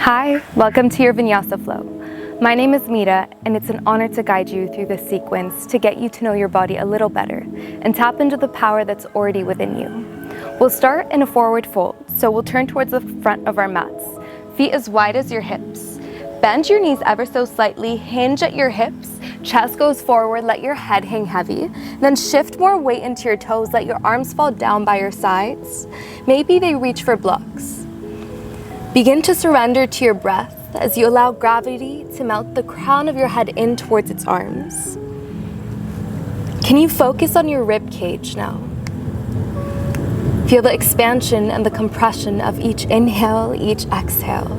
Hi, welcome to your Vinyasa flow. My name is Mira, and it's an honor to guide you through this sequence to get you to know your body a little better and tap into the power that's already within you. We'll start in a forward fold, so we'll turn towards the front of our mats. Feet as wide as your hips. Bend your knees ever so slightly, hinge at your hips, chest goes forward, let your head hang heavy. Then shift more weight into your toes, let your arms fall down by your sides. Maybe they reach for blocks. Begin to surrender to your breath as you allow gravity to melt the crown of your head in towards its arms. Can you focus on your rib cage now? Feel the expansion and the compression of each inhale, each exhale.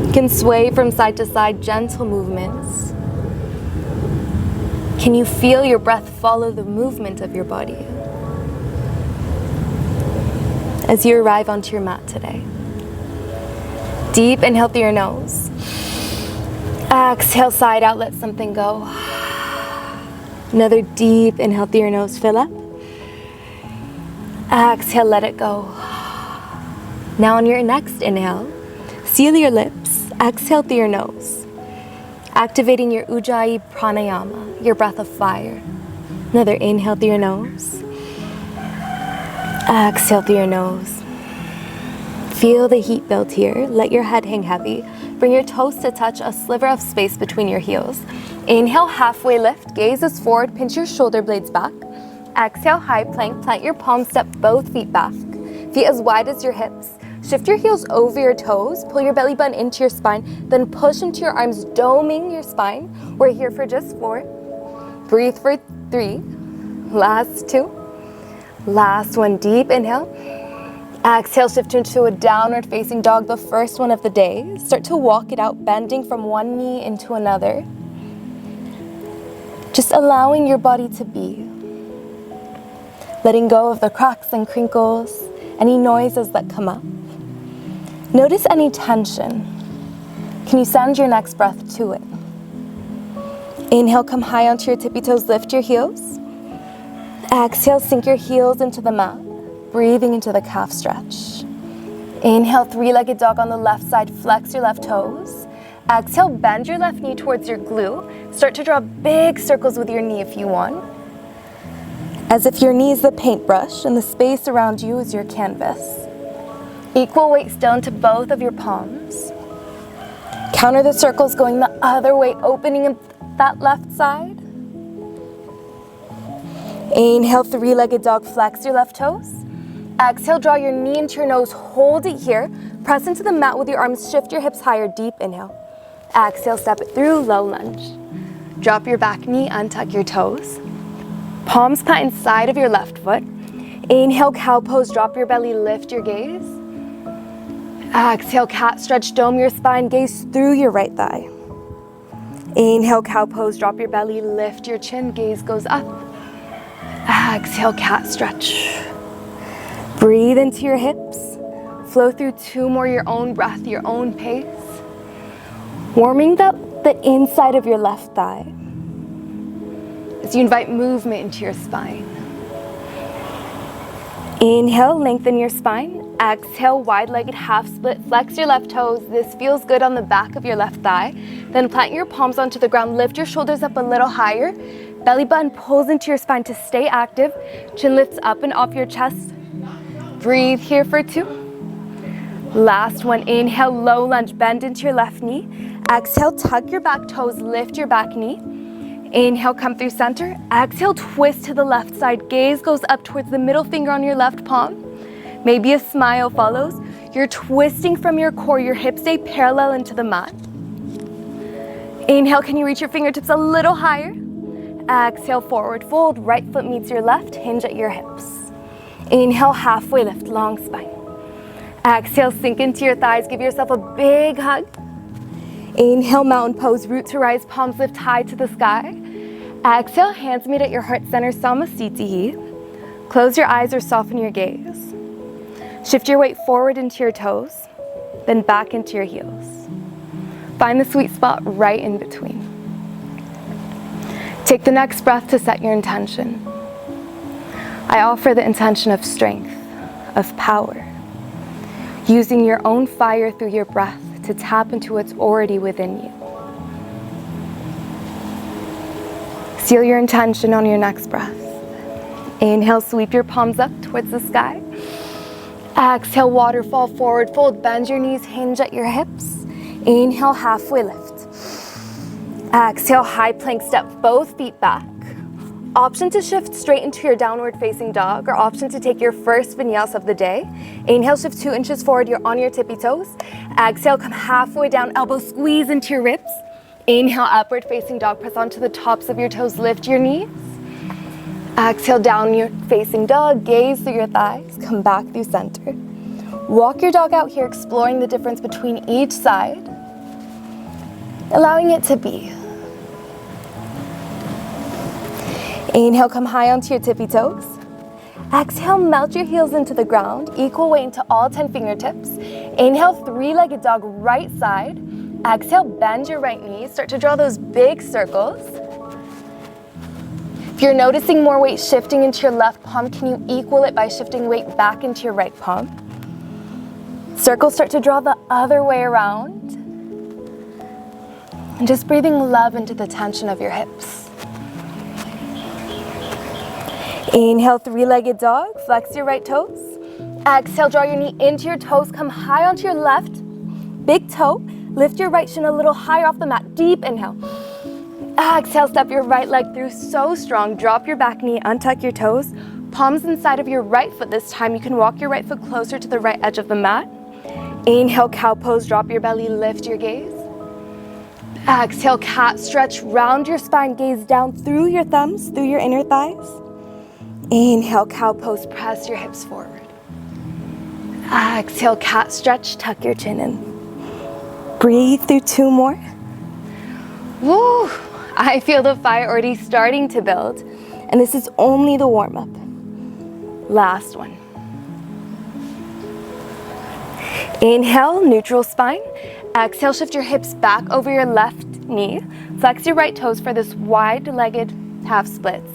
You can sway from side to side, gentle movements. Can you feel your breath follow the movement of your body as you arrive onto your mat today? Deep inhale through your nose. Exhale, side out, let something go. Another deep inhale through your nose, fill up. Exhale, let it go. Now on your next inhale, seal your lips, exhale through your nose. Activating your Ujjayi pranayama, your breath of fire. Another inhale through your nose. Exhale through your nose. Feel the heat build here. Let your head hang heavy. Bring your toes to touch a sliver of space between your heels. Inhale, halfway lift, gaze is forward, pinch your shoulder blades back. Exhale, high plank, plant your palms, step both feet back. Feet as wide as your hips. Shift your heels over your toes, pull your belly button into your spine, then push into your arms, doming your spine. We're here for just 4. Breathe for 3. Last 2. Last one, deep inhale. Exhale, shift into a downward facing dog, the first one of the day. Start to walk it out, bending from one knee into another. Just allowing your body to be. Letting go of the cracks and crinkles, any noises that come up. Notice any tension. Can you send your next breath to it? Inhale, come high onto your tippy toes, lift your heels. Exhale, sink your heels into the mat, breathing into the calf stretch. Inhale, 3-legged dog on the left side, flex your left toes. Exhale, bend your left knee towards your glute. Start to draw big circles with your knee if you want, as if your knee is the paintbrush and the space around you is your canvas. Equal weight still into both of your palms. Counter the circles going the other way, opening that left side. Inhale, 3-legged dog, flex your left toes. Exhale, draw your knee into your nose, hold it here. Press into the mat with your arms, shift your hips higher, deep inhale. Exhale, step it through, low lunge. Drop your back knee, untuck your toes. Palms plant inside of your left foot. Inhale, cow pose, drop your belly, lift your gaze. Exhale, cat stretch, dome your spine, gaze through your right thigh. Inhale, cow pose, drop your belly, lift your chin, gaze goes up. Exhale, cat stretch. Breathe into your hips. Flow through 2 more, your own breath, your own pace. Warming the inside of your left thigh as you invite movement into your spine. Inhale, lengthen your spine. Exhale, wide-legged half split, flex your left toes. This feels good on the back of your left thigh. Then plant your palms onto the ground, lift your shoulders up a little higher. Belly button pulls into your spine to stay active. Chin lifts up and off your chest. Breathe here for 2. Last one, inhale, low lunge, bend into your left knee. Exhale, tuck your back toes, lift your back knee. Inhale, come through center. Exhale, twist to the left side. Gaze goes up towards the middle finger on your left palm. Maybe a smile follows. You're twisting from your core, your hips stay parallel into the mat. Inhale, can you reach your fingertips a little higher? Exhale, forward fold, right foot meets your left, hinge at your hips. Inhale, halfway lift, long spine. Exhale, sink into your thighs, give yourself a big hug. Inhale, mountain pose, root to rise, palms lift high to the sky. Exhale, hands meet at your heart center, Samasthiti. Close your eyes or soften your gaze. Shift your weight forward into your toes, then back into your heels. Find the sweet spot right in between. Take the next breath to set your intention. I offer the intention of strength, of power. using your own fire through your breath to tap into what's already within you. Seal your intention on your next breath. Inhale, sweep your palms up towards the sky. Exhale, waterfall forward fold, bend your knees, hinge at your hips. Inhale, halfway lift. Exhale, high plank, step both feet back. Option to shift straight into your downward facing dog, or option to take your first vinyasa of the day. Inhale, shift 2 inches forward, you're on your tippy toes. Exhale, come halfway down, elbows squeeze into your ribs. Inhale, upward facing dog, press onto the tops of your toes, lift your knees. Exhale, downward facing dog, gaze through your thighs, come back through center. Walk your dog out here, exploring the difference between each side, allowing it to be. Inhale, come high onto your tippy toes. Exhale, melt your heels into the ground, equal weight into all 10 fingertips. Inhale, three-legged dog, right side. Exhale, bend your right knee, start to draw those big circles. If you're noticing more weight shifting into your left palm, can you equal it by shifting weight back into your right palm? Circles start to draw the other way around. And just breathing love into the tension of your hips. Inhale, three-legged dog, flex your right toes. Exhale, draw your knee into your toes, come high onto your left, big toe. Lift your right shin a little higher off the mat, deep inhale. Exhale, step your right leg through, so strong. Drop your back knee, untuck your toes. Palms inside of your right foot this time. You can walk your right foot closer to the right edge of the mat. Inhale, cow pose, drop your belly, lift your gaze. Exhale, cat stretch, round your spine, gaze down through your thumbs, through your inner thighs. Inhale, cow pose, press your hips forward. Exhale, cat stretch, tuck your chin in. Breathe through 2 more. Woo! I feel the fire already starting to build, and this is only the warm-up. Last one. Inhale, neutral spine. Exhale, shift your hips back over your left knee. Flex your right toes for this wide-legged half splits.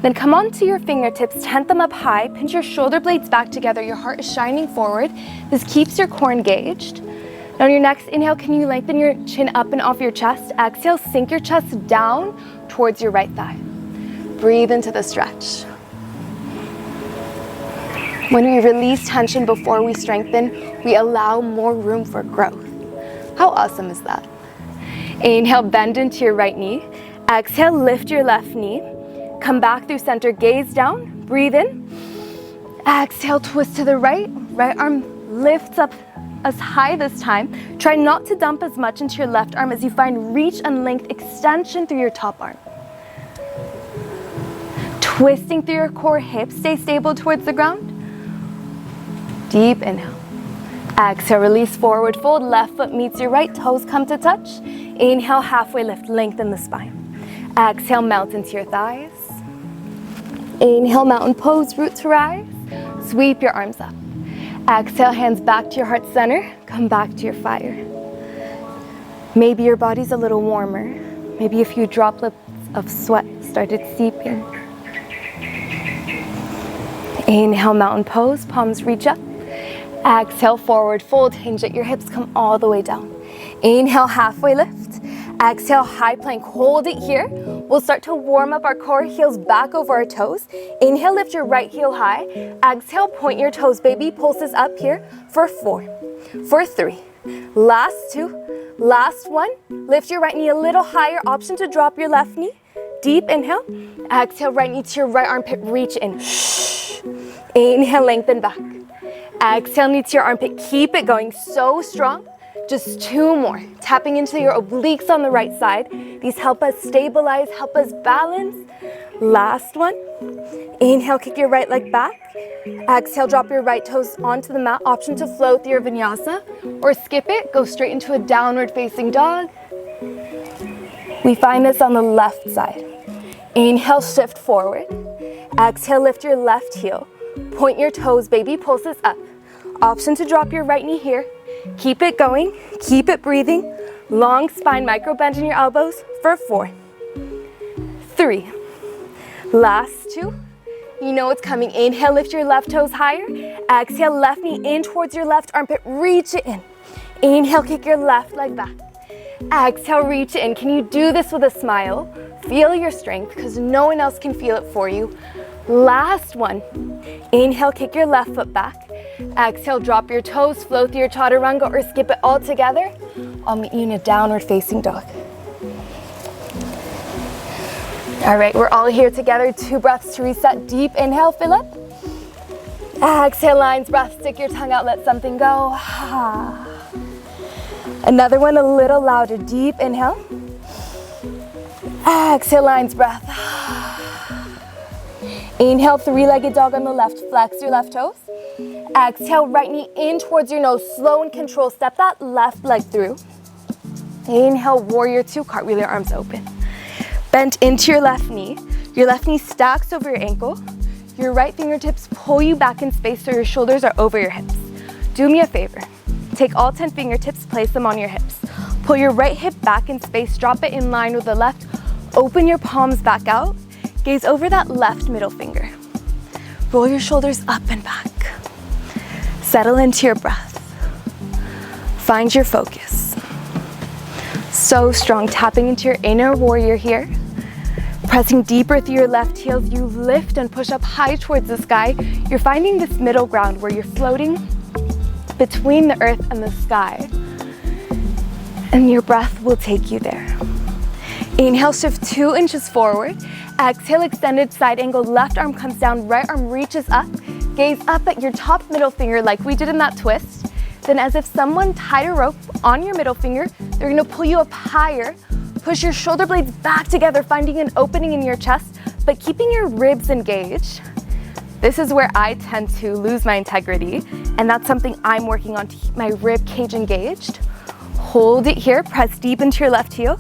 Then come onto your fingertips, tent them up high, pinch your shoulder blades back together, your heart is shining forward. This keeps your core engaged. Now on your next inhale, can you lengthen your chin up and off your chest? Exhale, sink your chest down towards your right thigh. Breathe into the stretch. When we release tension before we strengthen, we allow more room for growth. How awesome is that? Inhale, bend into your right knee. Exhale, lift your left knee. Come back through center, gaze down, breathe in. Exhale, twist to the right. Right arm lifts up as high this time. Try not to dump as much into your left arm as you find reach and length extension through your top arm. Twisting through your core, hips stay stable towards the ground. Deep inhale. Exhale, release, forward fold. Left foot meets your right, toes come to touch. Inhale, halfway lift, lengthen the spine. Exhale, melt into your thighs. Inhale, mountain pose, root to rise. Sweep your arms up. Exhale, hands back to your heart center. Come back to your fire. Maybe your body's a little warmer. Maybe a few droplets of sweat started seeping. Inhale, mountain pose, palms reach up. Exhale, forward fold, hinge at your hips, come all the way down. Inhale, halfway lift. Exhale, high plank, hold it here. We'll start to warm up our core, heels back over our toes. Inhale, lift your right heel high. Exhale, point your toes, baby pulses up here for 4, for 3. Last 2, last 1. Lift your right knee a little higher, option to drop your left knee. Deep inhale. Exhale, right knee to your right armpit, reach in. Shh. Inhale, lengthen back. Exhale, knee to your armpit, keep it going, so strong. Just 2 more. Tapping into your obliques on the right side. These help us stabilize, help us balance. Last one. Inhale, kick your right leg back. Exhale, drop your right toes onto the mat. Option to flow through your vinyasa or skip it. Go straight into a downward facing dog. We find this on the left side. Inhale, shift forward. Exhale, lift your left heel. Point your toes, baby pulses up. Option to drop your right knee here. Keep it going, keep it breathing. Long spine, micro bend in your elbows for 4, 3. Last 2. You know what's coming. Inhale, lift your left toes higher. Exhale, left knee in towards your left armpit. Reach it in. Inhale, kick your left leg back. Exhale, reach it in. Can you do this with a smile? Feel your strength because no one else can feel it for you. Last one. Inhale, kick your left foot back. Exhale, drop your toes, flow through your chaturanga or skip it all together. I'll meet you in a downward facing dog. All right, we're all here together. 2 breaths to reset. Deep inhale, fill up. Exhale, lion's breath. Stick your tongue out, let something go. Another one a little louder. Deep inhale. Exhale, lion's breath. Inhale, 3-legged dog on the left. Flex your left toes. Exhale, right knee in towards your nose. Slow and control. Step that left leg through. Inhale, warrior 2. Cartwheel your arms open. Bent into your left knee. Your left knee stacks over your ankle. Your right fingertips pull you back in space so your shoulders are over your hips. Do me a favor. Take all 10 fingertips, place them on your hips. Pull your right hip back in space, drop it in line with the left. Open your palms back out. Gaze over that left middle finger. Roll your shoulders up and back. Settle into your breath. Find your focus. So strong, tapping into your inner warrior here. Pressing deeper through your left heels, you lift and push up high towards the sky. You're finding this middle ground where you're floating between the earth and the sky. And your breath will take you there. Inhale, shift 2 inches forward. Exhale, extended side angle. Left arm comes down, right arm reaches up. Gaze up at your top middle finger like we did in that twist. Then as if someone tied a rope on your middle finger, they're gonna pull you up higher. Push your shoulder blades back together, finding an opening in your chest, but keeping your ribs engaged. This is where I tend to lose my integrity, and that's something I'm working on to keep my rib cage engaged. Hold it here, press deep into your left heel.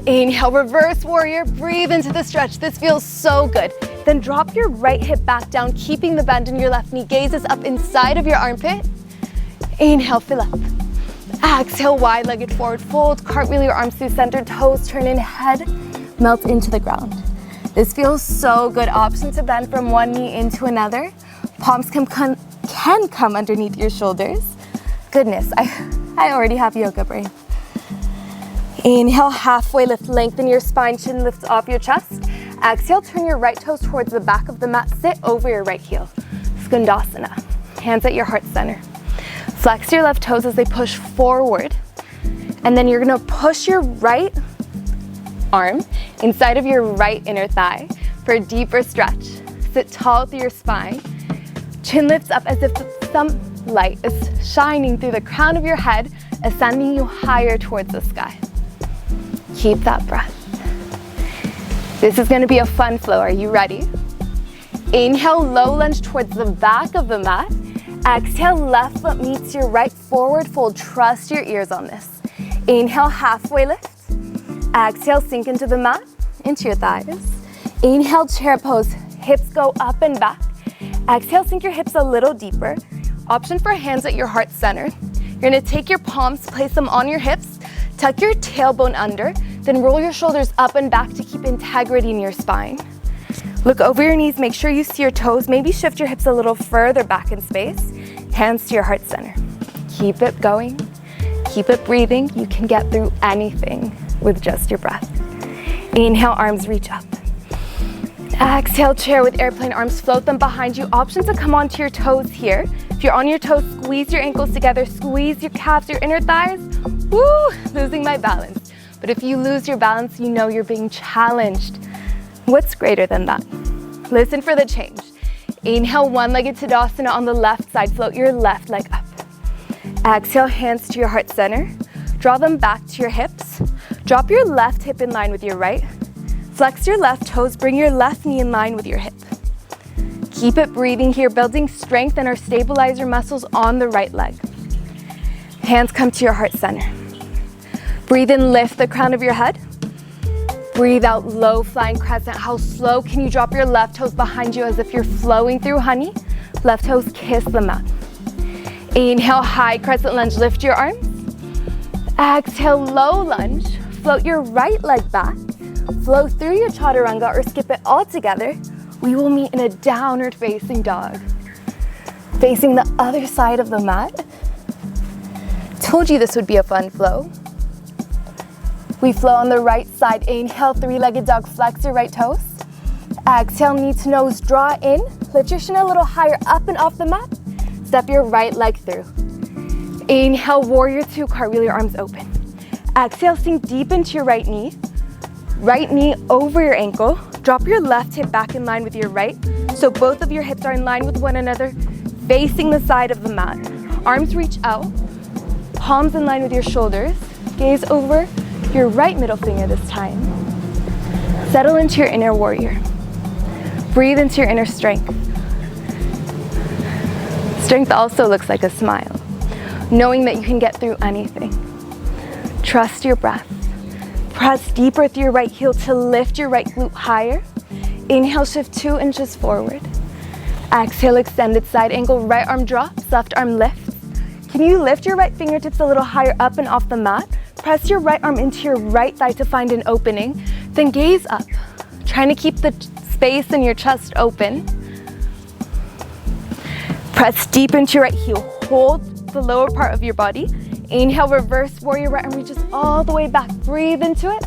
Inhale, reverse warrior, breathe into the stretch. This feels so good. Then drop your right hip back down, keeping the bend in your left knee. Gazes up inside of your armpit. Inhale, fill up. Exhale, wide-legged forward fold. Cartwheel your arms through center, toes turn in, head melt into the ground. This feels so good. Option to bend from one knee into another. Palms can come underneath your shoulders. Goodness, I already have yoga brain. Inhale, halfway lift, lengthen your spine, chin lifts off your chest. Exhale, turn your right toes towards the back of the mat, sit over your right heel. Skandasana, hands at your heart center. Flex your left toes as they push forward. And then you're gonna push your right arm inside of your right inner thigh for a deeper stretch. Sit tall through your spine. Chin lifts up as if some light is shining through the crown of your head, ascending you higher towards the sky. Keep that breath. This is gonna be a fun flow. Are you ready? Inhale, low lunge towards the back of the mat. Exhale, left foot meets your right, forward fold. Trust your ears on this. Inhale, halfway lift. Exhale, sink into the mat, into your thighs. Inhale, chair pose. Hips go up and back. Exhale, sink your hips a little deeper. Option for hands at your heart center. You're gonna take your palms, place them on your hips, tuck your tailbone under, then roll your shoulders up and back to keep integrity in your spine. Look over your knees, make sure you see your toes. Maybe shift your hips a little further back in space. Hands to your heart center. Keep it going, keep it breathing. You can get through anything with just your breath. Inhale, arms reach up. Exhale, chair with airplane arms, float them behind you. Options to come onto your toes here. If you're on your toes, squeeze your ankles together, squeeze your calves, your inner thighs. Woo, losing my balance. But if you lose your balance, you know you're being challenged. What's greater than that? Listen for the change. Inhale, one-legged Tadasana on the left side. Float your left leg up. Exhale, hands to your heart center. Draw them back to your hips. Drop your left hip in line with your right. Flex your left toes. Bring your left knee in line with your hip. Keep it breathing here, building strength in our stabilizer muscles on the right leg. Hands come to your heart center. Breathe in, lift the crown of your head. Breathe out, low flying crescent. How slow can you drop your left toes behind you as if you're flowing through honey? Left toes kiss the mat. Inhale, high crescent lunge, lift your arms. Exhale, low lunge. Float your right leg back. Flow through your chaturanga or skip it all together. we will meet in a downward facing dog. Facing the other side of the mat. Told you this would be a fun flow. We flow on the right side. Inhale, three-legged dog, flex your right toes. Exhale, knee to nose, draw in. Lift your shin a little higher up and off the mat. Step your right leg through. Inhale, warrior two, cartwheel your arms open. Exhale, sink deep into your right knee over your ankle. Drop your left hip back in line with your right, so both of your hips are in line with one another, facing the side of the mat. Arms reach out, palms in line with your shoulders. Gaze over your right middle finger this time. Settle into your inner warrior. Breathe into your inner strength. Strength also looks like a smile, knowing that you can get through anything. Trust your breath. Press deeper through your right heel to lift your right glute higher. Inhale, shift 2 inches forward. Exhale, extended side angle, right arm drops, left arm lifts. Can you lift your right fingertips a little higher up and off the mat? Press your right arm into your right thigh to find an opening. Then gaze up, trying to keep the space in your chest open. Press deep into your right heel. Hold the lower part of your body. Inhale, reverse warrior, right arm reaches all the way back. Breathe into it.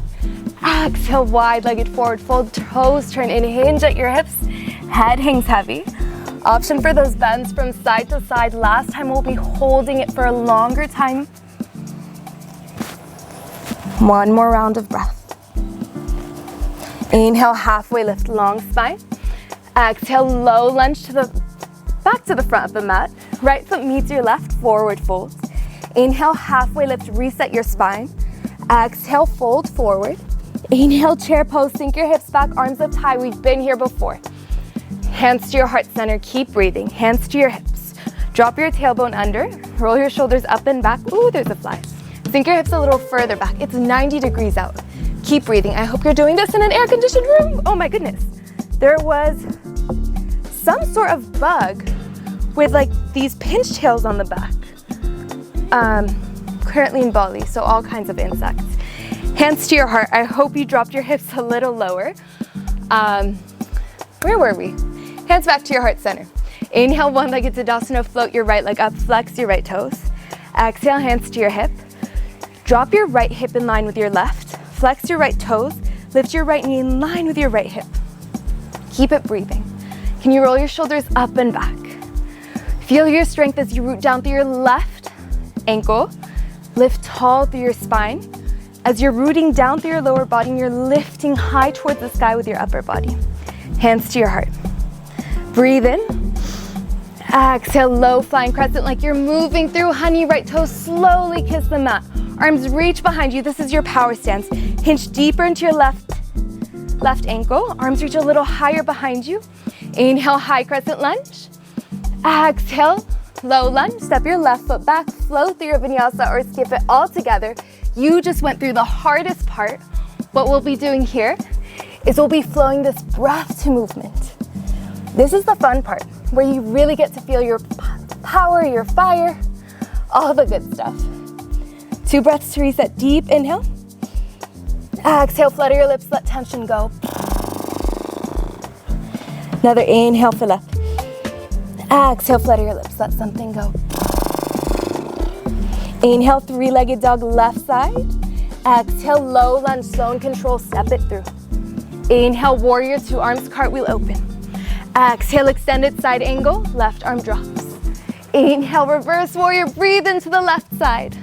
Exhale, wide-legged forward fold, toes turn in, hinge at your hips. Head hangs heavy. Option for those bends from side to side. Last time we'll be holding it for a longer time. One more round of breath. Inhale, halfway lift, long spine. Exhale, low lunge back to the front of the mat. Right foot meets your left, forward fold. Inhale, halfway lift, reset your spine. Exhale, fold forward. Inhale, chair pose, sink your hips back, arms up high. We've been here before. Hands to your heart center, keep breathing. Hands to your hips. Drop your tailbone under, roll your shoulders up and back. Ooh, there's a fly. Sink your hips a little further back. It's 90 degrees out. Keep breathing. I hope you're doing this in an air-conditioned room. Oh my goodness. There was some sort of bug with like these pinch tails on the back. Currently in Bali, so all kinds of insects. Hands to your heart. I hope you dropped your hips a little lower. Where were we? Hands back to your heart center. Inhale, one-legged Tadasana, float your right leg up, flex your right toes. Exhale, hands to your hip. Drop your right hip in line with your left. Flex your right toes. Lift your right knee in line with your right hip. Keep it breathing. Can you roll your shoulders up and back? Feel your strength as you root down through your left ankle. Lift tall through your spine. As you're rooting down through your lower body, and you're lifting high towards the sky with your upper body. Hands to your heart. Breathe in. Exhale, low flying crescent like you're moving through honey. Right toes slowly kiss the mat. Arms reach behind you. This is your power stance. Hinge deeper into your left ankle. Arms reach a little higher behind you. Inhale, high crescent lunge. Exhale, low lunge. Step your left foot back. Flow through your vinyasa or skip it all together. You just went through the hardest part. What we'll be doing here is we'll be flowing this breath to movement. This is the fun part, where you really get to feel your power, your fire, all the good stuff. 2 breaths to reset. Deep inhale. Exhale, flutter your lips, let tension go. Another inhale, fill up. Exhale, flutter your lips, let something go. Inhale, 3-legged dog, left side. Exhale, low lunge, zone control, step it through. Inhale, warrior 2, arms cartwheel open. Exhale, extended side angle, left arm drops. Inhale, reverse warrior, breathe into the left side.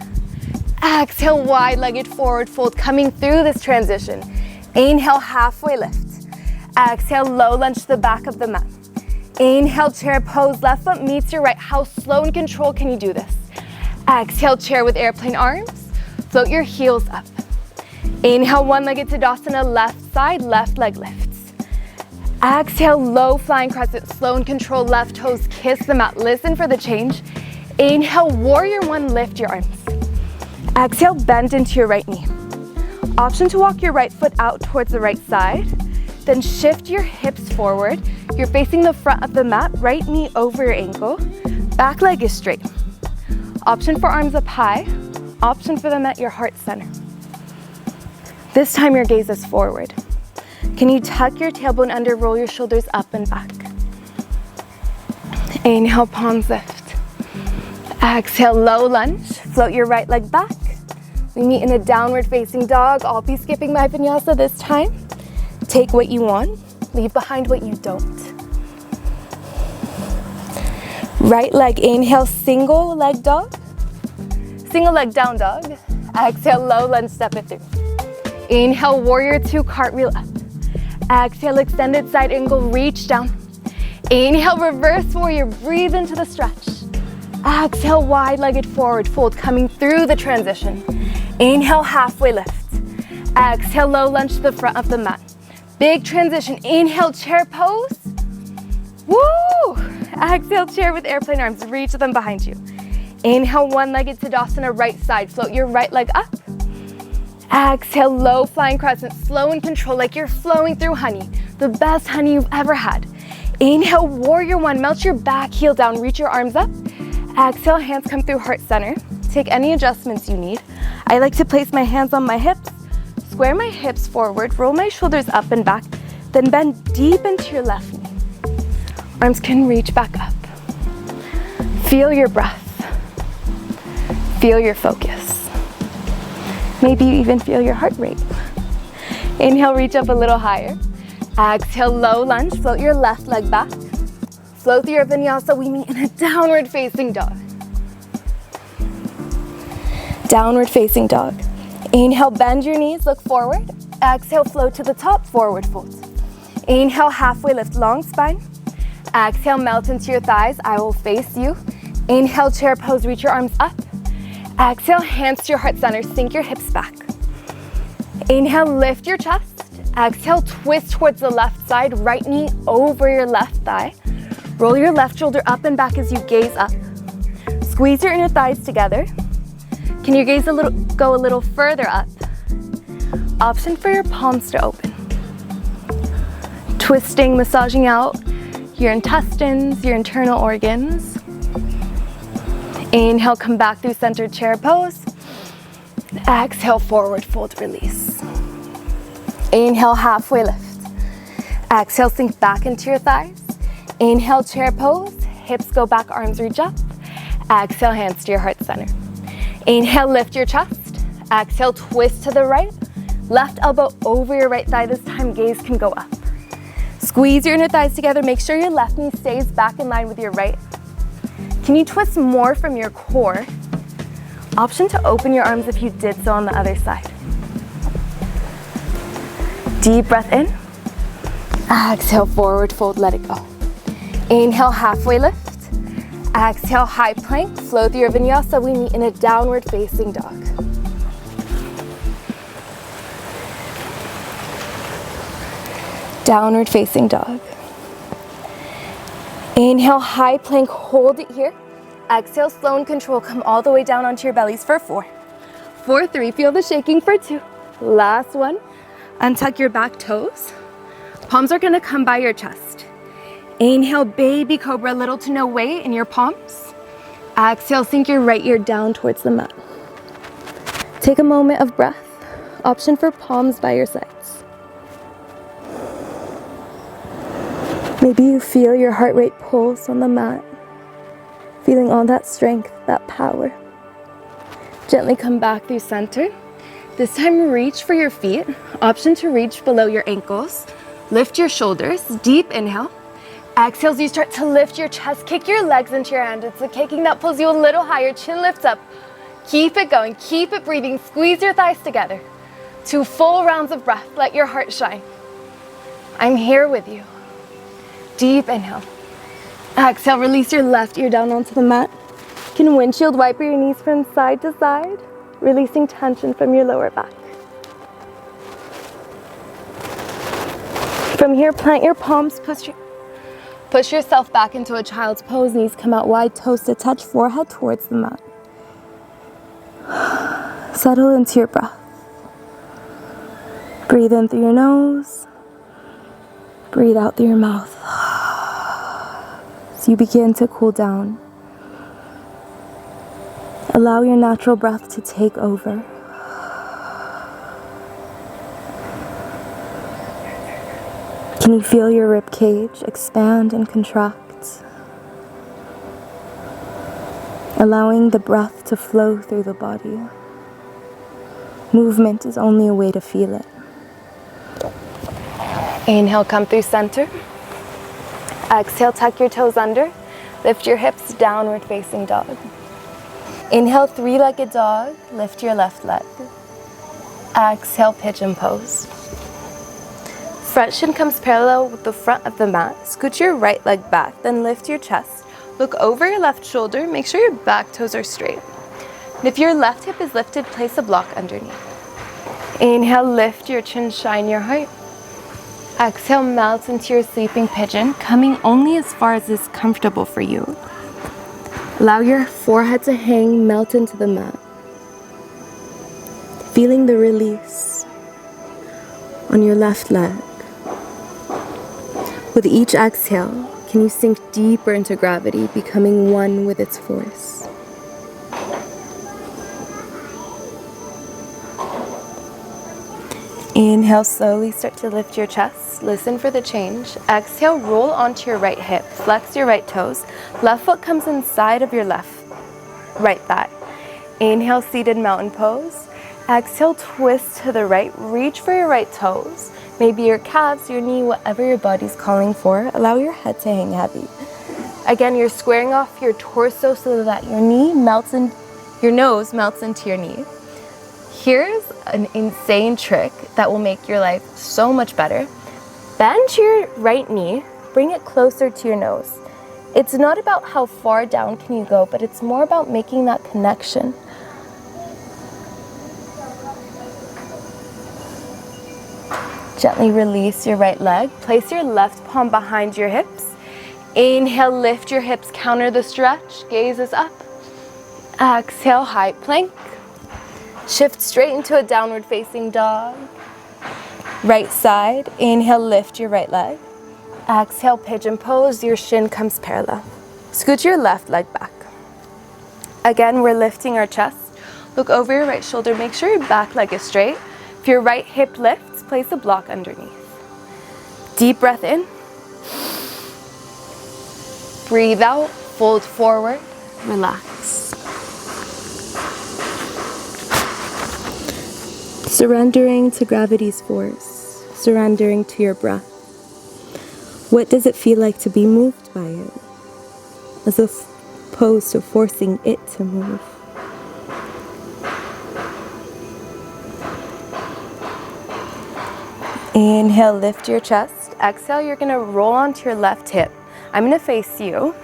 Exhale, wide-legged forward fold, coming through this transition. Inhale, halfway lift. Exhale, low lunge to the back of the mat. Inhale, chair pose, left foot meets your right. How slow and controlled can you do this? Exhale, chair with airplane arms. Float your heels up. Inhale, one-legged Tadasana, left side, left leg lifts. Exhale, low flying crescent, slow and controlled, left toes kiss the mat. Listen for the change. Inhale, warrior 1, lift your arms. Exhale, bend into your right knee. Option to walk your right foot out towards the right side. Then shift your hips forward. You're facing the front of the mat, right knee over your ankle. Back leg is straight. Option for arms up high. Option for them at your heart center. This time your gaze is forward. Can you tuck your tailbone under, roll your shoulders up and back? Inhale, palms lift. Exhale, low lunge. Float your right leg back. We meet in a downward facing dog. I'll be skipping my vinyasa this time. Take what you want, leave behind what you don't. Right leg, inhale, single leg dog. Single leg down dog. Exhale, low lunge, step it through. Inhale, warrior two, cartwheel up. Exhale, extended side angle, reach down. Inhale, reverse warrior, breathe into the stretch. Exhale, wide-legged forward fold, coming through the transition. Inhale, halfway lift. Exhale, low lunge to the front of the mat. Big transition, inhale, chair pose. Woo! Exhale, chair with airplane arms, reach them behind you. Inhale, one-legged Tadasana, right side, float your right leg up. Exhale, low flying crescent, slow and control like you're flowing through honey, the best honey you've ever had. Inhale, warrior one, melt your back heel down, reach your arms up. Exhale, hands come through heart center. Take any adjustments you need. I like to place my hands on my hips, square my hips forward, roll my shoulders up and back, then bend deep into your left knee. Arms can reach back up. Feel your breath. Feel your focus. Maybe you even feel your heart rate. Inhale, reach up a little higher. Exhale, low lunge, float your left leg back. Flow through your vinyasa, we meet in a downward facing dog. Downward facing dog. Inhale, bend your knees, look forward. Exhale, float to the top, forward fold. Inhale, halfway lift, long spine. Exhale, melt into your thighs, I will face you. Inhale, chair pose, reach your arms up. Exhale, hands to your heart center, sink your hips back. Inhale, lift your chest. Exhale, twist towards the left side, right knee over your left thigh. Roll your left shoulder up and back as you gaze up. Squeeze your inner thighs together. Can your gaze go a little further up? Option for your palms to open. Twisting, massaging out your intestines, your internal organs. Inhale, come back through centered chair pose. Exhale, forward fold, release. Inhale, halfway lift. Exhale, sink back into your thighs. Inhale, chair pose. Hips go back, arms reach up. Exhale, hands to your heart center. Inhale, lift your chest. Exhale, twist to the right. Left elbow over your right thigh. This time, gaze can go up. Squeeze your inner thighs together. Make sure your left knee stays back in line with your right. Can you twist more from your core? Option to open your arms if you did so on the other side. Deep breath in. Exhale, forward fold, let it go. Inhale, halfway lift. Exhale, high plank. Flow through your vinyasa. We meet in a downward facing dog. Downward facing dog. Inhale, high plank, hold it here. Exhale, slow and control, come all the way down onto your bellies for 4. For 3, feel the shaking for 2. Last one, untuck your back toes. Palms are gonna come by your chest. Inhale, baby cobra, little to no weight in your palms. Exhale, sink your right ear down towards the mat. Take a moment of breath. Option for palms by your sides. Maybe you feel your heart rate pulse on the mat, feeling all that strength, that power. Gently come back through center. This time reach for your feet. Option to reach below your ankles. Lift your shoulders, deep inhale. Exhale as you start to lift your chest, kick your legs into your hand. It's the kicking that pulls you a little higher, chin lifts up. Keep it going, keep it breathing, squeeze your thighs together. 2 full rounds of breath, let your heart shine. I'm here with you. Deep inhale. Exhale, release your left ear down onto the mat. You can windshield wiper your knees from side to side, releasing tension from your lower back. From here, plant your palms, push yourself back into a child's pose. Knees come out wide, toes to touch, forehead towards the mat. Settle into your breath. Breathe in through your nose. Breathe out through your mouth. As you begin to cool down, allow your natural breath to take over. Can you feel your rib cage expand and contract? Allowing the breath to flow through the body. Movement is only a way to feel it. Inhale, come through center. Exhale, tuck your toes under. Lift your hips, downward facing dog. Inhale, three-legged dog. Lift your left leg. Exhale, pigeon pose. Front shin comes parallel with the front of the mat. Scoot your right leg back, then lift your chest. Look over your left shoulder. Make sure your back toes are straight. And if your left hip is lifted, place a block underneath. Inhale, lift your chin, shine your heart. Exhale, melt into your sleeping pigeon, coming only as far as is comfortable for you. Allow your forehead to hang, melt into the mat. Feeling the release on your left leg. With each exhale, can you sink deeper into gravity, becoming one with its force? Inhale, slowly start to lift your chest. Listen for the change. Exhale, roll onto your right hip. Flex your right toes. Left foot comes inside of your right thigh. Inhale, seated mountain pose. Exhale, twist to the right. Reach for your right toes. Maybe your calves, your knee, whatever your body's calling for. Allow your head to hang heavy. Again, you're squaring off your torso so that your nose melts into your knee. Here's an insane trick that will make your life so much better. Bend your right knee, bring it closer to your nose. It's not about how far down can you go, but it's more about making that connection. Gently release your right leg. Place your left palm behind your hips. Inhale, lift your hips, counter the stretch, gaze is up. Exhale, high plank. Shift straight into a downward facing dog. Right side, inhale, lift your right leg. Exhale, pigeon pose, your shin comes parallel. Scoot your left leg back. Again, we're lifting our chest. Look over your right shoulder, make sure your back leg is straight. If your right hip lifts, place a block underneath. Deep breath in. Breathe out, fold forward, relax. Surrendering to gravity's force, surrendering to your breath. What does it feel like to be moved by it, as opposed to forcing it to move? Inhale, lift your chest. Exhale, you're gonna roll onto your left hip. I'm gonna face you.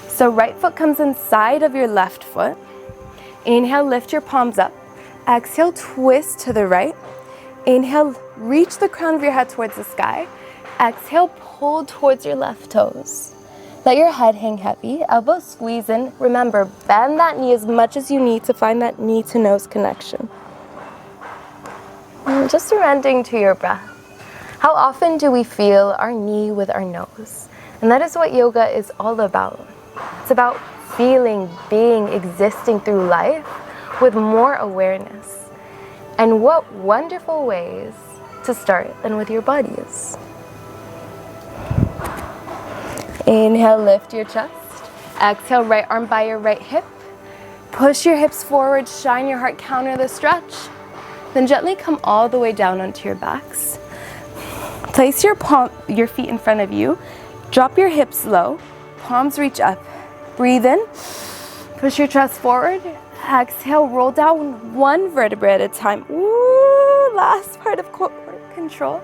So right foot comes inside of your left foot. Inhale, lift your palms up. Exhale, twist to the right. Inhale, reach the crown of your head towards the sky. Exhale, pull towards your left toes. Let your head hang heavy, elbows squeeze in. Remember, bend that knee as much as you need to find that knee to nose connection. And just surrendering to your breath. How often do we feel our knee with our nose? And that is what yoga is all about. It's about feeling, being, existing through life with more awareness. And what wonderful ways to start than with your bodies. Inhale, lift your chest. Exhale, right arm by your right hip. Push your hips forward, shine your heart, counter the stretch. Then gently come all the way down onto your backs. Place your feet in front of you. Drop your hips low. Palms reach up. Breathe in. Push your chest forward. Exhale, roll down one vertebrae at a time. Ooh, last part of core control.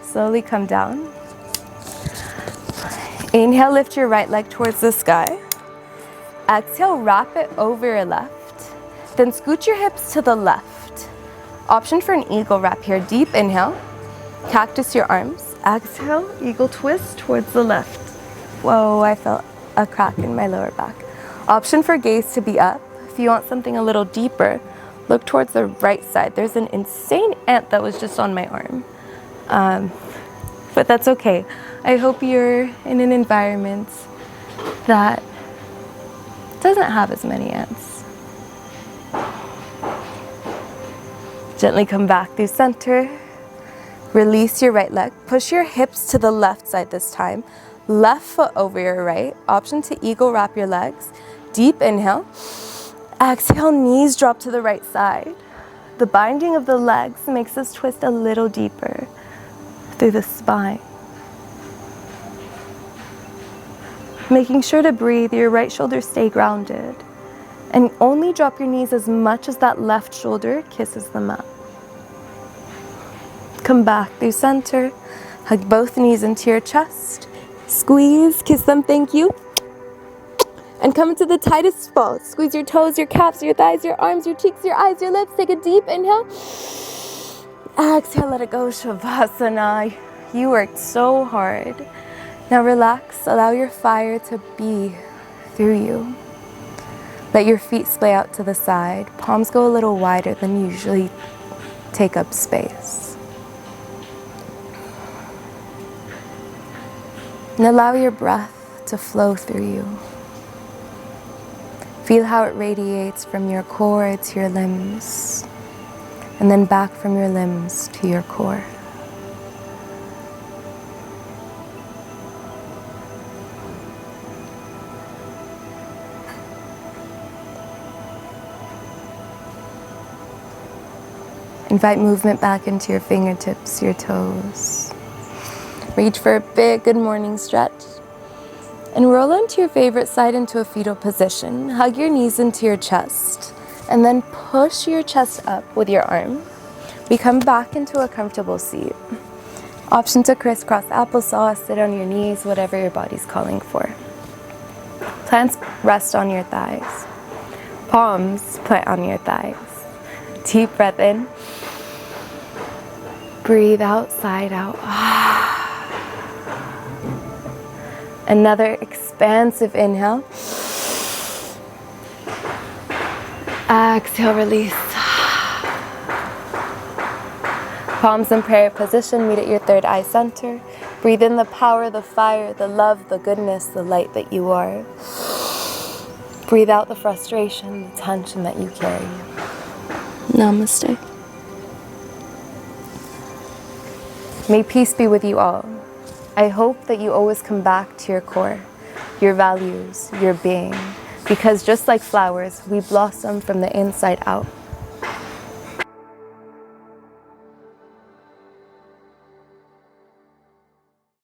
Slowly come down. Inhale, lift your right leg towards the sky. Exhale, wrap it over your left. Then scoot your hips to the left. Option for an eagle wrap here. Deep inhale. Cactus your arms. Exhale, eagle twist towards the left. Whoa, I felt a crack in my lower back. Option for gaze to be up. If you want something a little deeper, look towards the right side. There's an insane ant that was just on my arm. But that's okay. I hope you're in an environment that doesn't have as many ants. Gently come back through center. Release your right leg. Push your hips to the left side this time. Left foot over your right. Option to eagle wrap your legs. Deep inhale. Exhale, knees drop to the right side. The binding of the legs makes us twist a little deeper through the spine. Making sure to breathe, your right shoulder stay grounded. And only drop your knees as much as that left shoulder kisses the mat. Come back through center. Hug both knees into your chest. Squeeze, kiss them, thank you. And come into the tightest fold. Squeeze your toes, your calves, your thighs, your arms, your cheeks, your eyes, your lips. Take a deep inhale. Exhale, let it go, Shavasana. You worked so hard. Now relax, allow your fire to be through you. Let your feet splay out to the side. Palms go a little wider than usually take up space. And allow your breath to flow through you. Feel how it radiates from your core to your limbs, and then back from your limbs to your core. Invite movement back into your fingertips, your toes. Reach for a big good morning stretch. And roll onto your favorite side into a fetal position. Hug your knees into your chest. And then push your chest up with your arm. We come back into a comfortable seat. Option to crisscross applesauce, sit on your knees, whatever your body's calling for. Plants rest on your thighs. Palms plant on your thighs. Deep breath in. Breathe out, side out. Another expansive inhale. Exhale, release. Palms in prayer position, meet at your third eye center. Breathe in the power, the fire, the love, the goodness, the light that you are. Breathe out the frustration, the tension that you carry. Namaste. May peace be with you all. I hope that you always come back to your core, your values, your being, because just like flowers, we blossom from the inside out.